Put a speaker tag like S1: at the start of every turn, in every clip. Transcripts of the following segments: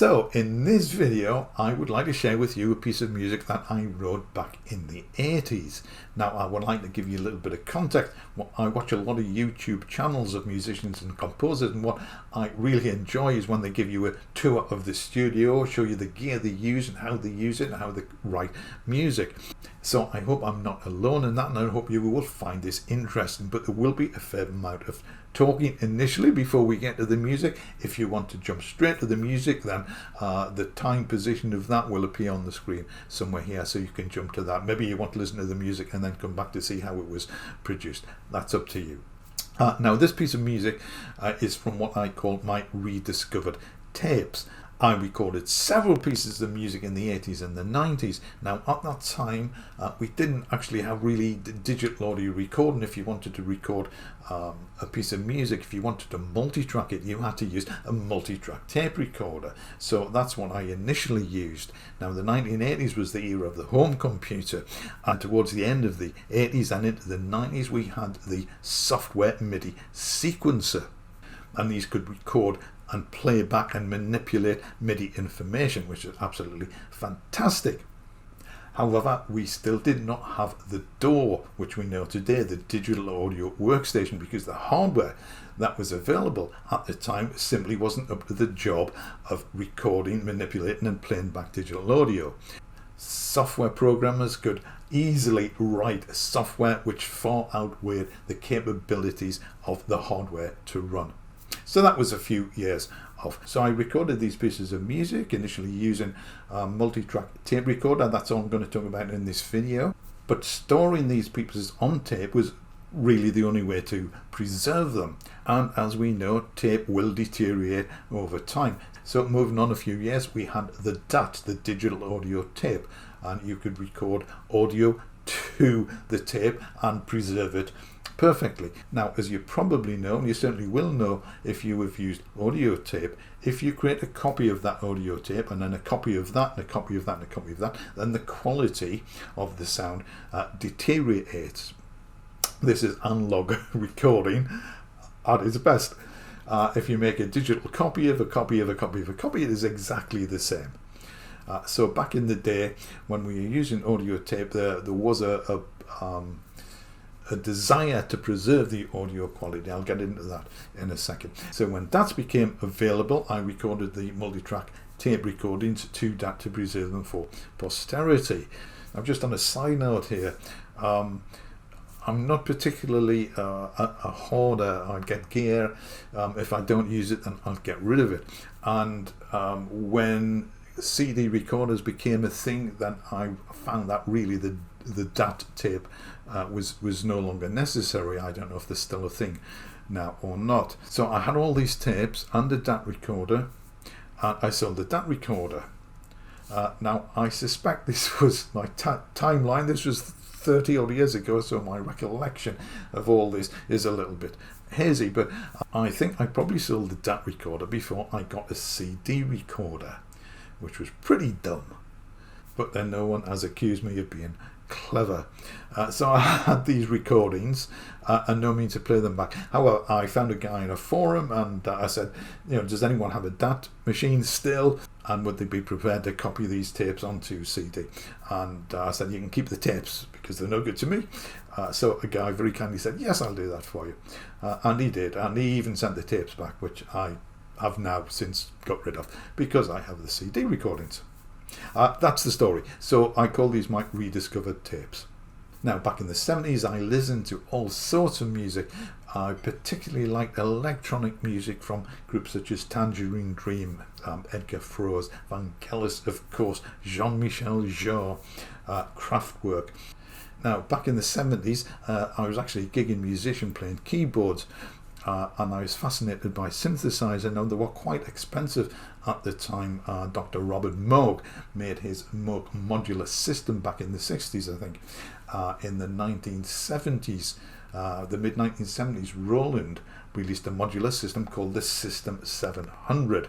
S1: So in this video I would like to share with you a piece of music that I wrote back in the 80s. Now I would like to give you a little bit of context. I watch a lot of YouTube channels of musicians and composers, and what I really enjoy is when they give you a tour of the studio, show you the gear they use and how they use it and how they write music. So I hope I'm not alone in that, and I hope you will find this interesting, but there will be a fair amount of talking initially before we get to the music. If you want to jump straight to the music, then the time position of that will appear on the screen somewhere here, so you can jump to that. Maybe you want to listen to the music and then come back to see how it was produced. That's up to you. Now this piece of music is from what I call my rediscovered tapes. I recorded several pieces of music in the 80s and the 90s. Now at that time we didn't actually have really digital audio recording. If you wanted to record a piece of music, if you wanted to multi-track it, you had to use a multi-track tape recorder. So that's what I initially used. Now the 1980s was the era of the home computer, and towards the end of the 80s and into the 90s we had the software MIDI sequencer, and these could record and play back and manipulate MIDI information, which is absolutely fantastic. However, we still did not have the DAW, which we know today, the digital audio workstation, because the hardware that was available at the time simply wasn't up to the job of recording, manipulating and playing back digital audio. Software programmers could easily write software which far outweighed the capabilities of the hardware to run. So that was a few years off. So I recorded these pieces of music initially using a multi-track tape recorder. That's all I'm going to talk about in this video. But storing these pieces on tape was really the only way to preserve them. And as we know, tape will deteriorate over time. So moving on a few years, we had the DAT, the digital audio tape, and you could record audio to the tape and preserve it perfectly. Now, as you probably know, and you certainly will know if you have used audio tape, if you create a copy of that audio tape and then a copy of that and a copy of that and a copy of that, then the quality of the sound deteriorates. This is analog recording at its best. If you make a digital copy of a copy of a copy of a copy, it is exactly the same. So back in the day when we were using audio tape, there was a desire to preserve the audio quality. I'll get into that in a second. So when DATs became available, I recorded the multi-track tape recordings to DAT to preserve them for posterity. Now, just on a side note here, I'm not particularly a hoarder. I get gear. If I don't use it, then I'll get rid of it. And when CD recorders became a thing, then I found that really the DAT tape was no longer necessary. I don't know if there's still a thing now or not. So I had all these tapes and a DAT recorder, and I sold the DAT recorder. Now I suspect this was my timeline. This was 30 odd years ago, so my recollection of all this is a little bit hazy, but I think I probably sold the DAT recorder before I got a CD recorder, which was pretty dumb. But then no one has accused me of being clever. So I had these recordings and no means to play them back. However, I found a guy in a forum and I said, does anyone have a DAT machine still? And would they be prepared to copy these tapes onto CD? And I said, you can keep the tapes because they're no good to me. So a guy very kindly said, yes, I'll do that for you. And he did. And he even sent the tapes back, which I have now since got rid of because I have the CD recordings. That's the story. So I call these my rediscovered tapes. Now, back in the 70s, I listened to all sorts of music. I particularly liked electronic music from groups such as Tangerine Dream, Edgar Froese, Vangelis, of course, Jean-Michel Jarre, Kraftwerk. Now, back in the 70s, I was actually a gigging musician playing keyboards. And I was fascinated by synthesizer. Now, they were quite expensive at the time. Dr. Robert Moog made his Moog modular system back in the 60s, I think. In the 1970s, the mid-1970s, Roland released a modular system called the System 700.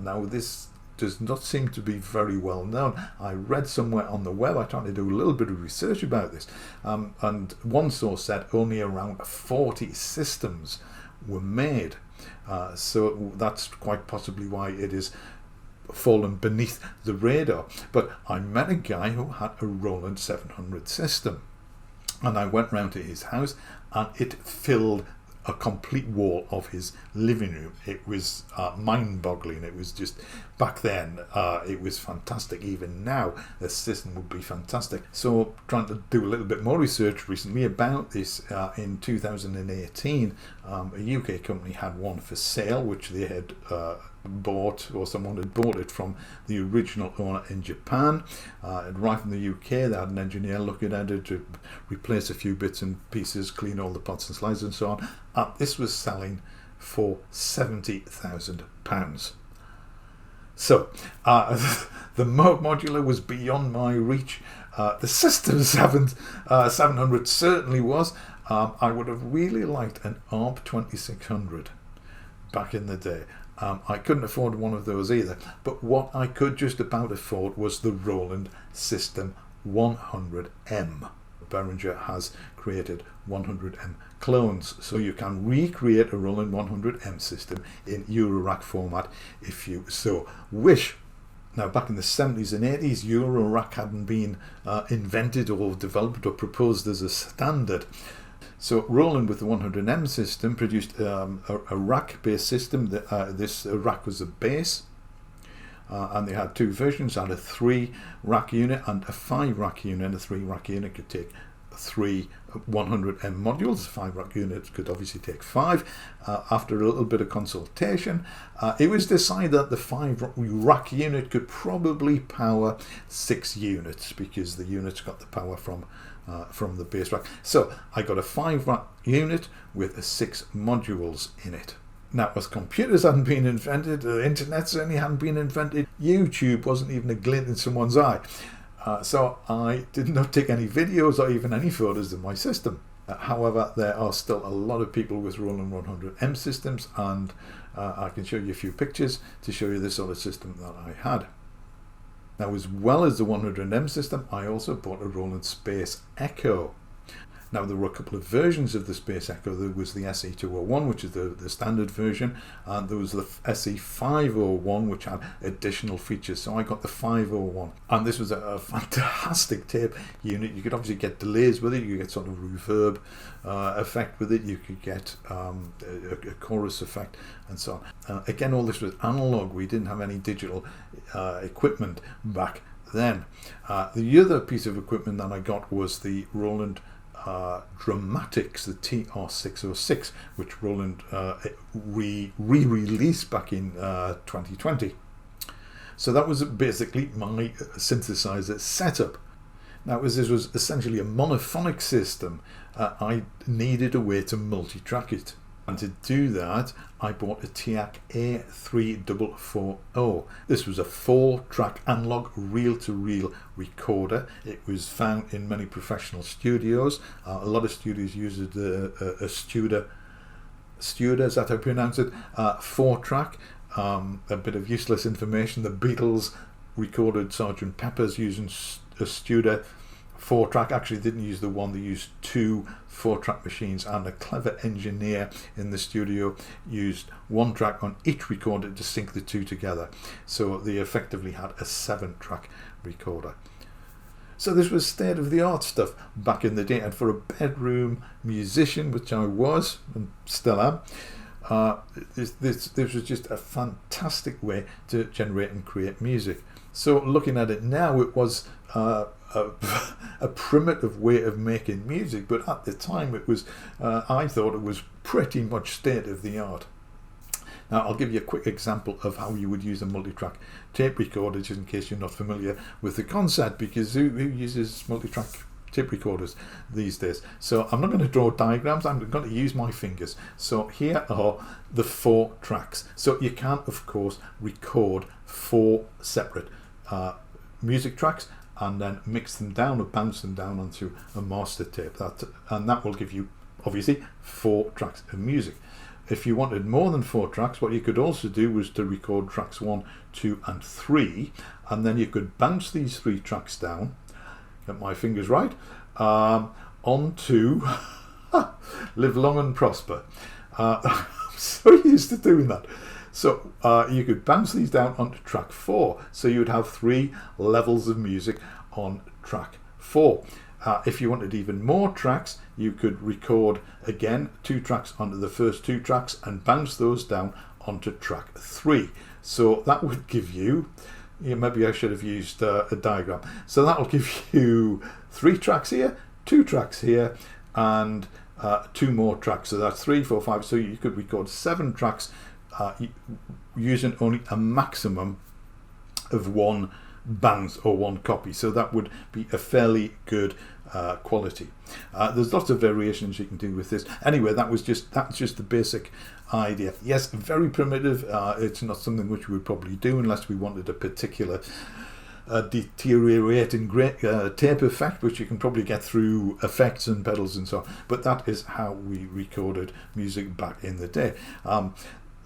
S1: Now, this does not seem to be very well known. I read somewhere on the web, I tried to do a little bit of research about this, and one source said only around 40 systems were made. So that's quite possibly why it is fallen beneath the radar. But I met a guy who had a Roland 700 system, and I went round to his house, and it filled a complete wall of his living room. It was mind-boggling. It was just, back then, it was fantastic. Even now, the system would be fantastic. So, trying to do a little bit more research recently about this, in 2018, a UK company had one for sale, which they had bought, or someone had bought it from the original owner in Japan. It arrived from the UK. They had an engineer looking at it to replace a few bits and pieces, clean all the pots and slides and so on. And this was selling for £70,000. So the modular was beyond my reach. The System 700 certainly was. I would have really liked an ARP 2600 back in the day. I couldn't afford one of those either, but what I could just about afford was the Roland System 100M. Behringer has created 100M clones, so you can recreate a Roland 100M system in Eurorack format if you so wish. Now, back in the 70s and 80s, Eurorack hadn't been invented or developed or proposed as a standard. So Roland with the 100M system produced a rack-based system. This rack was a base, and they had two versions. They had a 3-rack unit and a 5-rack unit. A 3-rack unit could take 3 100M modules. A 5-rack unit could obviously take 5. After a little bit of consultation, it was decided that the 5-rack unit could probably power 6 units, because the units got the power from the base rack. So I got a 5-rack unit with 6 modules in it. Now, as computers hadn't been invented, the internet certainly hadn't been invented, YouTube wasn't even a glint in someone's eye. So I did not take any videos or even any photos of my system. However, there are still a lot of people with Roland 100M systems, and I can show you a few pictures to show you the sort of system that I had. Now, as well as the 100M system, I also bought a Roland Space Echo. Now, there were a couple of versions of the Space Echo. There was the SE201, which is the standard version, and there was the SE501, which had additional features. So I got the 501, and this was a fantastic tape unit. You could obviously get delays with it. You could get sort of reverb effect with it. You could get a chorus effect and so on. Again, all this was analog. We didn't have any digital equipment back then. The other piece of equipment that I got was the Roland Drumatix, the TR606, which Roland re-released back in 2020. So that was basically my synthesizer setup. Now, as this was essentially a monophonic system, I needed a way to multi-track it. And to do that, I bought a Teac A3440. This was a 4-track analog reel-to-reel recorder. It was found in many professional studios. A lot of studios used a Studer, is that how you pronounce it? 4-track. A bit of useless information. The Beatles recorded Sgt. Pepper's using a Studer 4-track. Actually didn't use the one, they used 2 4-track machines, and a clever engineer in the studio used 1 track on each recorder to sync the 2 together. So they effectively had a 7-track recorder. So this was state-of-the-art stuff back in the day, and for a bedroom musician, which I was and still am, this was just a fantastic way to generate and create music. So looking at it now, it was a primitive way of making music, but at the time it was, I thought it was pretty much state-of-the-art. Now, I'll give you a quick example of how you would use a multi-track tape recorder, just in case you're not familiar with the concept, because who uses multi-track tape recorders these days? So I'm not going to draw diagrams, I'm going to use my fingers. So here are the 4 tracks. So you can, of course, record 4 separate music tracks and then mix them down or bounce them down onto a master tape. And that will give you, obviously, 4 tracks of music. If you wanted more than 4 tracks, what you could also do was to record tracks 1, 2 and 3, and then you could bounce these 3 tracks down, get my fingers right, onto Live Long and Prosper. I'm so used to doing that. So you could bounce these down onto track 4. So you would have 3 levels of music on track 4. If you wanted even more tracks, you could record again 2 tracks onto the first 2 tracks and bounce those down onto track 3. So that would give you, maybe I should have used a diagram. So that will give you 3 tracks here, 2 tracks here, and 2 more tracks. So that's 3, 4, 5. So you could record 7 tracks using only a maximum of 1 bounce or 1 copy. So that would be a fairly good quality. There's lots of variations you can do with this. Anyway, that's just the basic idea. Yes, very primitive. It's not something which we would probably do unless we wanted a particular deteriorating tape effect, which you can probably get through effects and pedals and so on. But that is how we recorded music back in the day.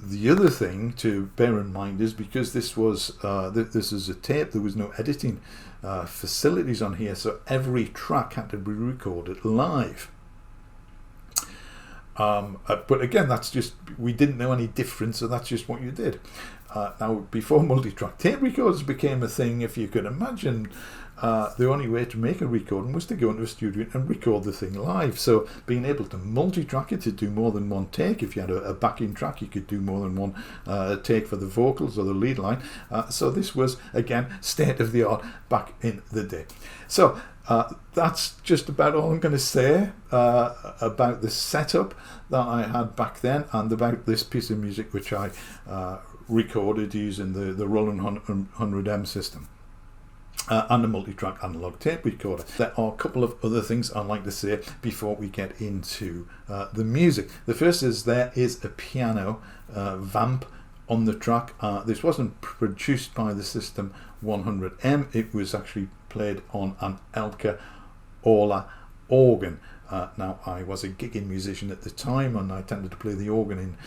S1: The other thing to bear in mind is because this was this is a tape, there was no editing facilities on here, so every track had to be recorded live. But again, that's just, we didn't know any difference, so that's just what you did. Now, before multitrack tape recorders became a thing, if you could imagine, the only way to make a recording was to go into a studio and record the thing live. So being able to multi-track it, to do more than 1 take. If you had a backing track, you could do more than 1 take for the vocals or the lead line. So this was, again, state of the art back in the day. So that's just about all I'm going to say about the setup that I had back then and about this piece of music which I recorded using the Roland 100M system. And a multi-track analog tape recorder. There are a couple of other things I'd like to say before we get into the music. The first is there is a piano vamp on the track. This wasn't produced by the System 100M. It was actually played on an Elka Orla organ. Now, I was a gigging musician at the time, and I tended to play the organ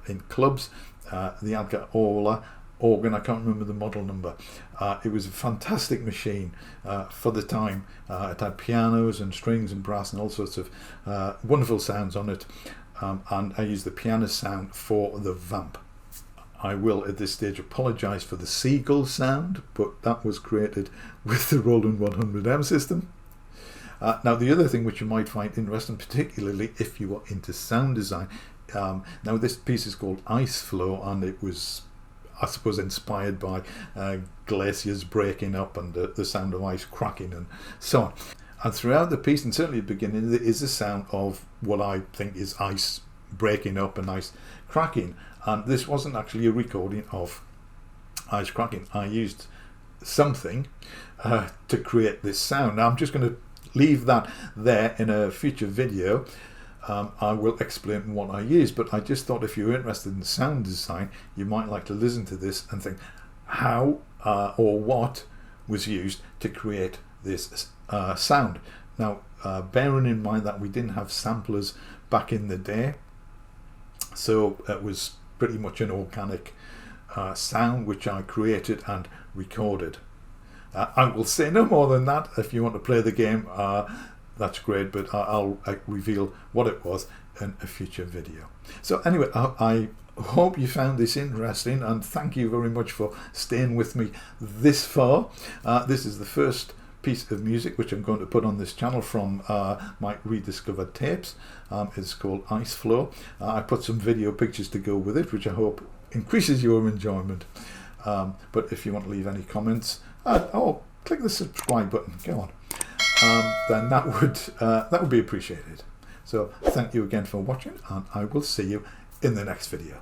S1: in clubs. The Elka Orla organ, I can't remember the model number. It was a fantastic machine for the time. It had pianos and strings and brass and all sorts of wonderful sounds on it, and I used the piano sound for the vamp. I will at this stage apologise for the seagull sound, but that was created with the Roland 100M system. Now, the other thing which you might find interesting, particularly if you are into sound design, now this piece is called Floe, and it was, I suppose, inspired by glaciers breaking up and the sound of ice cracking and so on. And throughout the piece, and certainly at the beginning, there is a sound of what I think is ice breaking up and ice cracking. And this wasn't actually a recording of ice cracking. I used something to create this sound. Now, I'm just going to leave that there. In a future video I will explain what I use, but I just thought if you're interested in sound design, you might like to listen to this and think how or what was used to create this sound. Now, bearing in mind that we didn't have samplers back in the day, so it was pretty much an organic sound which I created and recorded. I will say no more than that. If you want to play the game, that's great, but I'll reveal what it was in a future video. So anyway, I hope you found this interesting, and thank you very much for staying with me this far. This is the first piece of music which I'm going to put on this channel from my Rediscovered tapes. It's called Floe. I put some video pictures to go with it, which I hope increases your enjoyment. But if you want to leave any comments, click the subscribe button, go on. Then that would be appreciated. So thank you again for watching, and I will see you in the next video.